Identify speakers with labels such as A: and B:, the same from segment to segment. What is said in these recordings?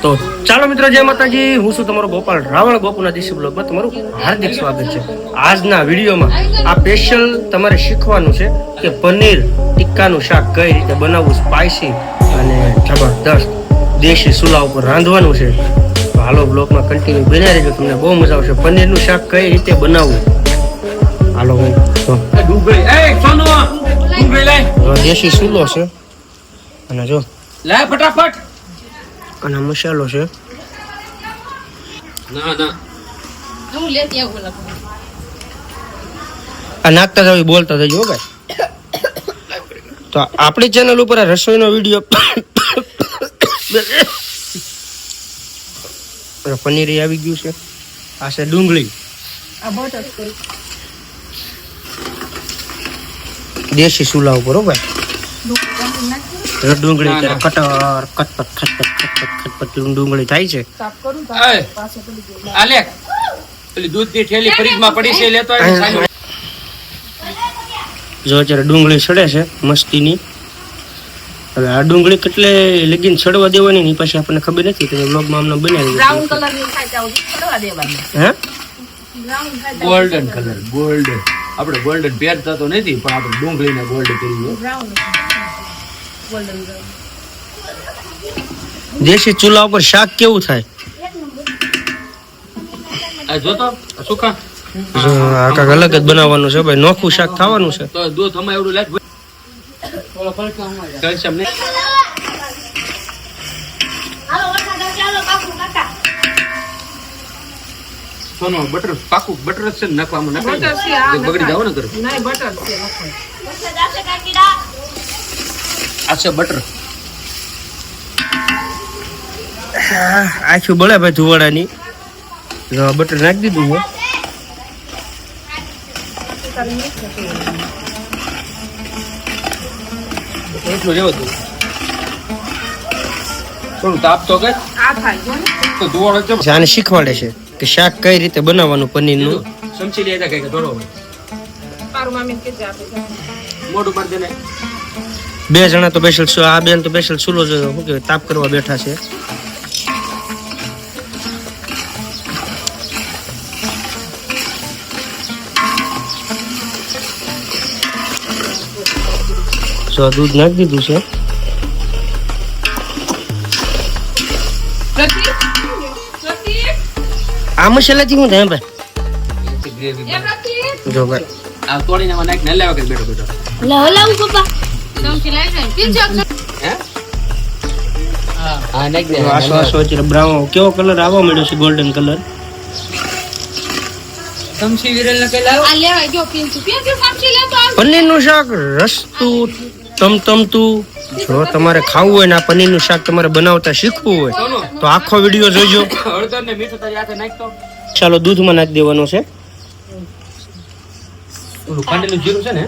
A: તો ચાલો મિત્રો, જય માતાજી. હું છું તમારો ગોપાલ રાવળ. ગોપુના દેશી બ્લોગમાં તમારું હાર્દિક સ્વાગત છે. આજના વિડીયોમાં આ સ્પેશિયલ તમારે શીખવાનું છે કે પનીર ટિક્કાનું શાક કઈ રીતે બનાવવું, સ્પાઇસી અને જબરદસ્ત દેશી ચૂલા ઉપર રાંધવાનું છે. તો હાલો બ્લોગમાં કન્ટિન્યુ બન્યા રહેજો, તમને બહુ મજા આવશે. પનીરનું શાક કઈ રીતે બનાવવું હાલો. હું દેશી ચૂલો છે અને જો
B: લે ફટાફટ
A: અને મસાલો છે. આ નાખતા જાવ, બોલતા જજો ભાઈ. તો આપણી ચેનલ ઉપર આ રસોઈનો વિડીયો પનીર આવી ગયું છે. આ છે ડુંગળી, દેશી ચૂલા ઉપર હો ભાઈ. ડુંગળી કટર ખટપટ ડુંગળી થાય છે.
B: આલે પેલી દૂધની થેલી ફ્રીજમાં પડી છે, લેતો આવ.
A: જો અત્યારે ડુંગળી સડે છે મસ્તીની. હવે આ ડુંગળી કેટલે લગીન સડવા દેવાની ની પછી આપણને ખબર નથી. તમે બ્લોગમાં અમને બનાવી
C: બ્રાઉન કલર ની થાય ત્યાં સડવા દેવાની.
A: હે
B: ગોલ્ડન કલર, ગોલ્ડન. આપણે ગોલ્ડન પહેરતા તો નથી, પણ આપણે ડુંગળીને ગોલ્ડ કરીએ.
C: બ્રાઉન ગોલ્ડન
A: દેશી ચૂલા ઉપર શાક કેવું થાય
B: આ જો તો સુખા.
A: આ કાંઈક અલગ જ બનાવવાનું છે ભાઈ. નોખું શાક થવાનું છે.
B: તો દૂધ અમાય એવડું લાગ થોડો ફરક સામને. સોનો બટર પાકું બટર છે ને નાખવામાં નાખવાનું બગડી જાવ ને કરો.
C: નહીં બટર છે
B: આ છે બટર.
A: આખું બળે ભાઈ ધુવાડાની. બટર નાખી દીધું છે.
B: એટલું રહેવું હતું. થોડું તાપ તો કઈ
C: આ થાય જો ને
B: તો ધુવાડો છે.
A: આને શીખવાડે છે કે શાક કઈ રીતે બનાવવાનું પનીરનું.
B: સમજી લે કઈ થોડો
C: તારું મામી કે આપે
B: મોઢું પર દેને.
A: બે જણા તો સ્પેશિયલ, આ બેન તો સ્પેશિયલ ચૂલો શું કહેવાય તાપ કરવા બેઠા છે. તો દૂધ નાખી દીધું છે. આ મસાલાથી શું થાય ભાઈ? જો ભાઈ
B: આ તોડીને માં નાખ ને લેવા કે બેઠો બેઠો. હે હા નાખ દે.
A: આસો અત્યારે બ્રાઉન કેવો કલર આવવા મળ્યો છે, ગોલ્ડન કલર.
B: સમસી વિરલ ને કઈ લાવ.
A: પનીરનું શાક રસતું તમતમતું. જો તમારે ખાવું હોય ને આ પનીરનું શાક તમારે બનાવતા શીખવું હોય તો આખો વિડીયો જોજો.
B: હળદર ને મીઠું તારી હાથે નાખ તો.
A: ચાલો દૂધમાં નાખી દેવાનું છે.
B: ઓલું ખાંડેલું જીરું છે ને.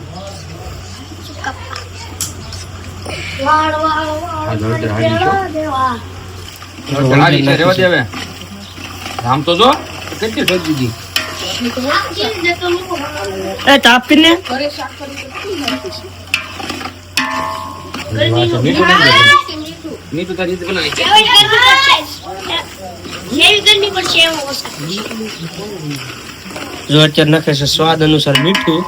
B: હાડી છે રેવા દે હવે. આમ તો જો કેટલી ઢોકી દીધી.
A: એ તાપ કરીને
B: મીઠું તારી રીતે બનાવી.
A: જો અત્યારે નાખે છે સ્વાદ અનુસાર મીઠું,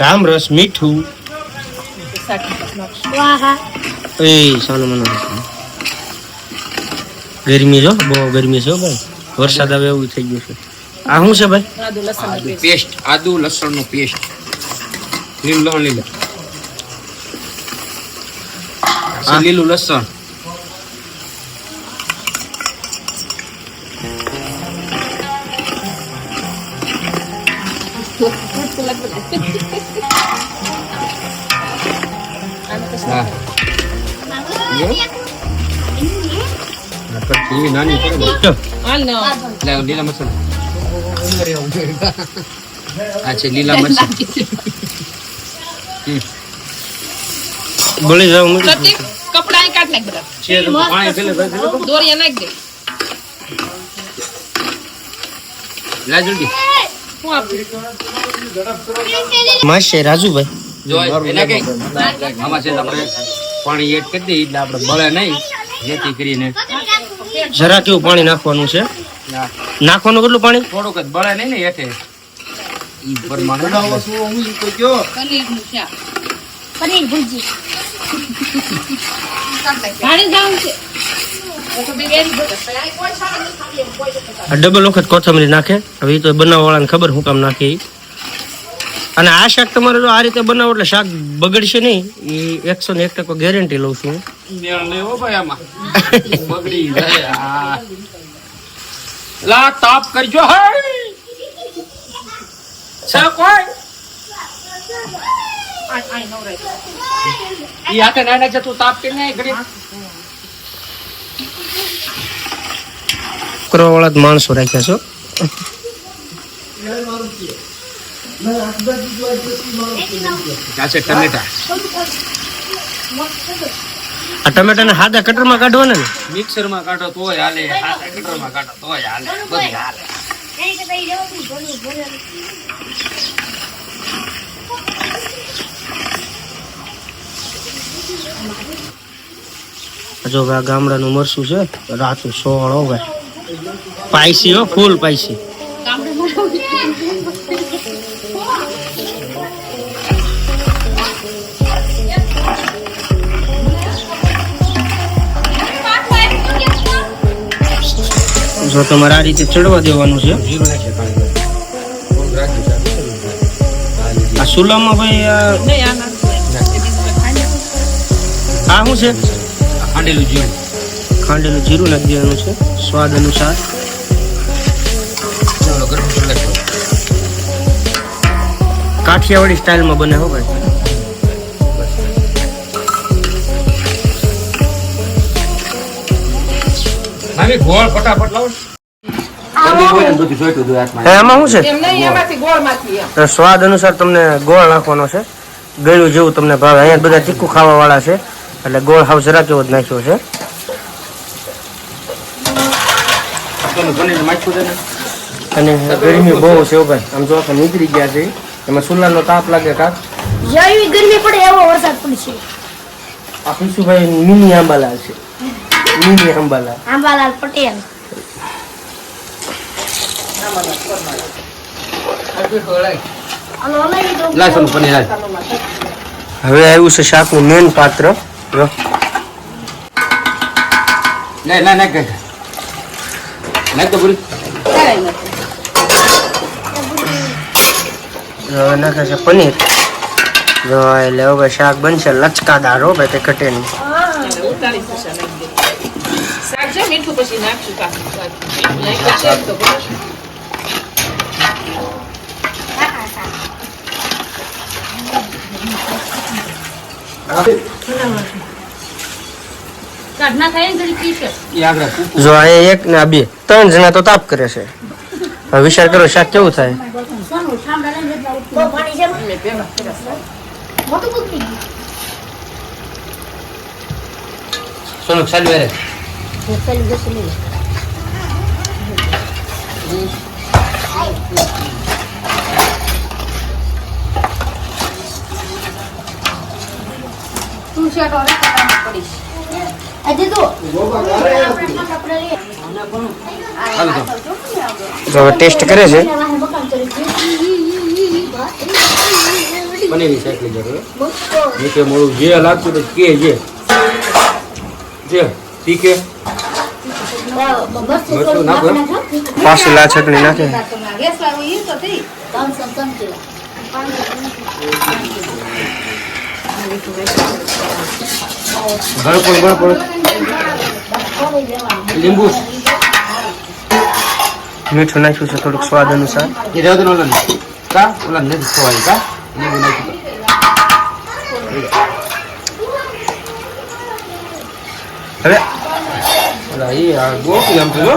A: રામ રસ મીઠું. એ સાનું મને ગરમી જો બહુ ગરમી છે ભાઈ. વરસાદ આવે એવું થઈ ગયું છે. આ શું છે ભાઈ?
B: પેસ્ટ, આદુ લસણ નો પેસ્ટ. લીલું લીલું લીલું લસણ. નાની લીલા મસાલા. આ છે લીલા મરચાં.
A: બોલી જાવ
C: કપડા કાઢ નાખ બધા.
B: પાણી પેલે
C: દોરિયા નાખ દે.
B: લા જલ્દી.
C: હું આપું.
A: માશે રાજુભાઈ
B: જો એને કઈ આમાં છે આપણે પાણી એડ કરી દઈએ એટલે આપણે બળે નહીં જેથી કરીને
A: જરા કેવું પાણી નાખવાનું છે. નાખવાનું કેટલું પાણી?
B: થોડુંક જ બળે નહીં ને હેઠે ઈ પ્રમાણે
C: પનીરનું શાક.
D: પનીર ભુરજી.
C: ભાણી જાવું છે.
A: આ ડબલ વખત કોથમરી નાખે. હવે એ તો બનાવવા વાળાને ખબર હું કામ નાખે ઈ. અને આ શાક તમારે જો આ રીતે બનાવો એટલે શાક બગડશે નહીં. એ 101% ગેરંટી લઉં છું.
B: મેળ નહીં હો ભાઈ આમાં બગડી જાય આ. લા તાપ કરજો હે શાક હોય ઈ હાથે નાના છે તું તાપ કે નહીં ઘડી
A: કરવા વાળા જ માણસો રાખ્યા છો.
B: આ છે ટમેટા
A: આ ટમેટાને હાદા કટરમાં કાઢવાના ને.
B: મિક્સર માં કાઢો તોય હાલે હાથે કટર માં કાઢો તોય હાલે બધી હાલે
A: જો આ ગામડાનું મરસું છે રાતું સોળ હો ભાઈ. પાઈસી હો, ફૂલ પાઈસી. જો તમારે આ રીતે ચડવા દેવાનું છે. આ સુલામાં ભાઈ
C: નહીં, આ નાખવું.
A: આ શું છે?
B: ખાંડેલું જીરું
A: ખાંડેલું જીરું નાખી દેવાનું છે સ્વાદ અનુસાર.
B: ગરમ મસાલા છે.
A: કાઠિયાવાડી સ્ટાઇલમાં બને હો ભાઈ.
B: મામી ગોળ ફટાફટ લાવો
A: આમાં શું છે?
C: એમ નહીં, એમાંથી ગોળમાંથી એમ.
A: તો સ્વાદ અનુસાર તમને ગોળ નાખવાનો છે. ગળ્યું જેવું તમને ભાવે. અહીંયા બધા તીખું ખાવા વાળા છે એટલે ગોળ હાવ જરા કેવો જ નાખ્યો છે. અને ગરમી બહુ છે ભાઈ. આમ જો આપણે નીકળી ગયા છે એમાં સુલાનો તાપ લાગે કાક.
D: જેવી ગરમી પડે એવો વરસાદ પડશે.
A: આ ખુશુભાઈ મિની આંબાલાલ છે. મિની આંબાલાલ.
D: આંબાલાલ પટેલ.
B: લાસણ પનીર હાલ.
A: હવે આવ્યું છે શાકનું મેન પાત્ર. જો
B: નાખ નાખ નાખ તો પૂરી
A: હવે નાખે છે પનીર. જો એટલે હવે શાક બનશે લચકાદાર હો ભાઈ, તે ઘટે નહીં.
C: ઉતારી ખુશા નાખી દે. શાક છે મીઠું પછી નાખશું કાઢી. મીઠું નાખ્યું છે તો બસ. કાઢના થાય ને જરી પીશે.
B: ઈ આગળ
A: જો અહીંયા એક ને આ બે 3 જણા તો તાપ કરે છે. હવે વિચાર કરો શાક કેવું થાય.
D: બહુ પાણી છે.
C: મેં ભેગા કર્યા.
D: મોટું કૂકી ગયું.
B: સોનક ચાલુ રે
D: પેલી જશે લઈ લે.
C: તું શેઠ ઓરે કટામાં પડીશ.
D: આજે તો
B: હાલો તો
A: જો હવે ટેસ્ટ કરે છે.
B: પનીરની શાક લઈ જતો નીચે મોડું જે લાગતું તો કે જે ઠીકે મરચું નાખો એમ?
A: પાછી લા ચટણી નાખે.
B: ગળપણ લીંબુ
A: મીઠું નાખ્યું છે થોડુંક સ્વાદ અનુસાર.
B: એ રહેવા દો ઓલા કા ઓલા નથી ખવાય કા લીંબુ નાખી
A: હવે
B: ઓલા એ આ ગોપી આમ તો જો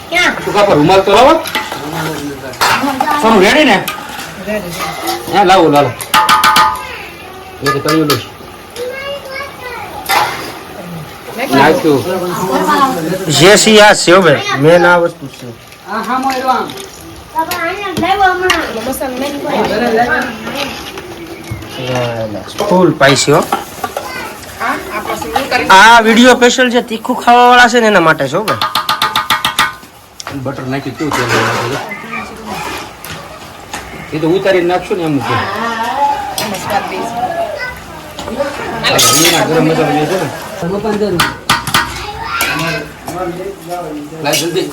D: ક્યાં?
B: તું કાપા રૂમાલ તો લાવો સોનું રેડી ને હા લાવો લાવો એ તો તળિયું લઈશ નાખ્યું
A: જે સી આ છે હો ભાઈ. મેન આ વસ્તુ છે. ફૂલ પાઈસી હો.
C: આ આપણા પછી ઉતારી
A: આ વિડીયો સ્પેશિયલ છે તીખું ખાવા વાળા છે ને એના માટે છે હો ભાઈ.
B: બટર નાખી કેવું તેલ નાખે એ તો ઉતારી નાખશું ને એમ છે
C: એમાં સ્વાદ બેસે.
B: એના ગરમ મસાલો જે છે ને લાય જલ્દી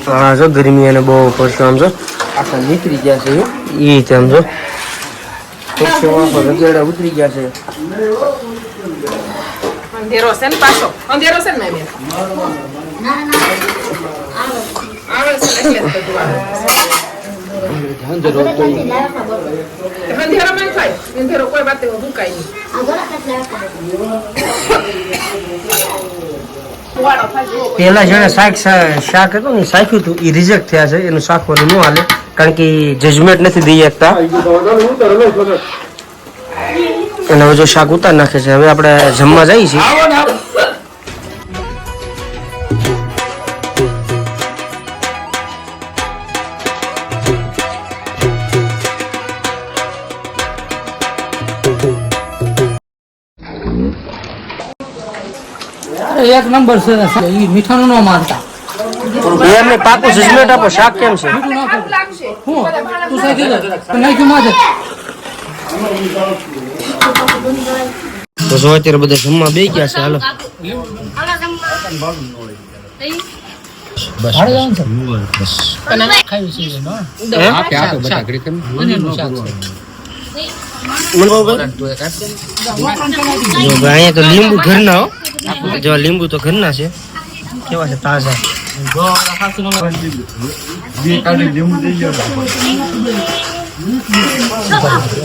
A: હા જો ગરમી અને બહુ પડશે આમ જો આખા નીકળી ગયા છે એ તેમ જો રગેડા ઉતરી ગયા છે.
C: અંધેરો છે ને પાછો અંધેરો છે ને મેં આવે છે એટલે જ બધું આવે.
B: અંધેરો તો
C: અંધેરો માં થાય અંધેરો કોઈ વાતે ભૂકાય નહીં. વાળો થાય જુઓ કોઈ.
A: પેલા જેને શાક હતું ને શાખ્યું હતું એ રિજેક્ટ થયા છે એનું શાકવાનું ન હાલે કારણ કે જજમેન્ટ નથી દઈ શકતા અને હવે જો શાક ઉતાર નાખે છે. હવે આપણે જમવા જઈએ છીએ.
B: આવો ને આવો.
E: એક નંબર છે ઈ મીઠાનું ન માનતા
A: એમને પાકું જજમેન્ટ આપો શાક કેમ છે.
E: મીઠું નાખો
C: આવું લાગશે.
E: હું
C: બધા ભાણા
E: તું સાચી દે નાખ્યું માથે
A: તો જો અત્યારે બધા જમવા બે ગયા છે. હાલો
E: ભાડે જવાનું છે ખાયું છે એનો
B: આપે આપે બધા ઘડી કેમ
E: પનીરનું શાક છે
A: જો ભાઈ અહીંયા તો લીંબુ ઘરના હો. જો લીંબુ તો ઘરના છે. કેવા છે તાજા.
E: જો ખાસું ન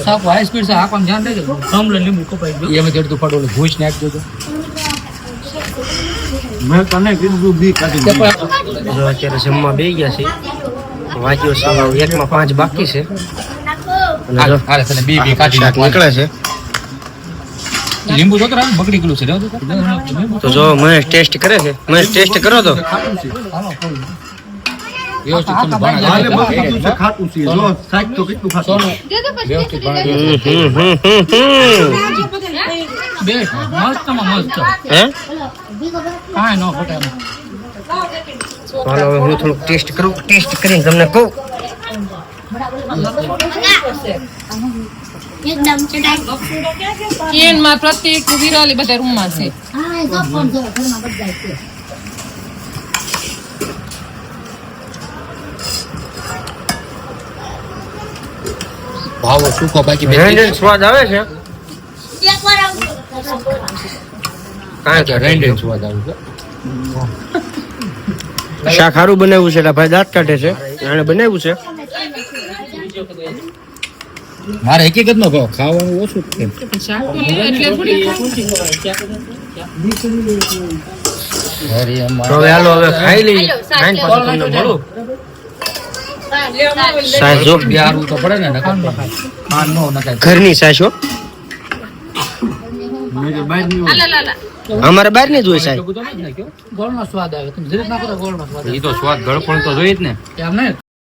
E: શાક હાઈ સ્પીડ છે આખું ધ્યાન દેજો કમલે લીંબુ કપાઈ ગયું
B: એમાં જડતું ફાટો ભૂજ નાખજો તો
A: જો અત્યારે જમવા બે ગયા છે. વાંચ્યો છે એકમાં 5 બાકી છે. અને જો
B: હાલે તને બી કાઢી
A: શાક
B: નાખ
A: નીકળે છે.
B: લીંબુ તો કરા બગડી ગયું છે રહેવા દો
A: તો જો મહેશ ટેસ્ટ કરે છે. મહેશ ટેસ્ટ કરો તો
B: વ્યવસ્થિત તમે ભાણા વ્યવસ્થિત ભાણા
E: બેસ્ટ મસ્તમાં મસ્ત
A: હે
E: કાંઈ ન ઘટે એમ.
A: હાલો હવે હું થોડુંક ટેસ્ટ કરું. ટેસ્ટ કરીને તમને કહું.
D: એકદમ ચટાઈ
C: કિચનમાં પ્રત્યેક વિરાલી બધા રૂમમાં છે.
D: હા એ તો પણ જો ઘરમાં બધા છે
B: ભાવો સુકો બાકી
A: રેન્ડર સ્વાદ આવે છે.
D: એકવાર આવજો
A: કાંઈ કે
B: રેન્ડર સ્વાદ આવે છે
A: શાક સારું બનાવ્યું છે. એટલે ભાઈ દાંત કાઢે છે. એને બનાવ્યું છે.
B: મારે હકીકત નો ભાવ ખાવાનું ઓછું જ છે
C: શાક તો લે એટલે થોડી
B: અરે અમાર
A: તો હવે હાલો હવે ખાઈ લઈએ. ખાઈને પાછું તમને મળું. સાસ જો
B: બિહારવું તો પડે ને નકર ખાન નો નખાય
A: ઘરની સાસ હો. અમારે બહાર ની જ હોય સાહેબ.
E: ગોળનો સ્વાદ આવે તમે જરીક નાખો તો ગોળનો સ્વાદ
B: એ તો સ્વાદ ગળપણ તો જોઈએ જ ને
E: આવે એમ નહીં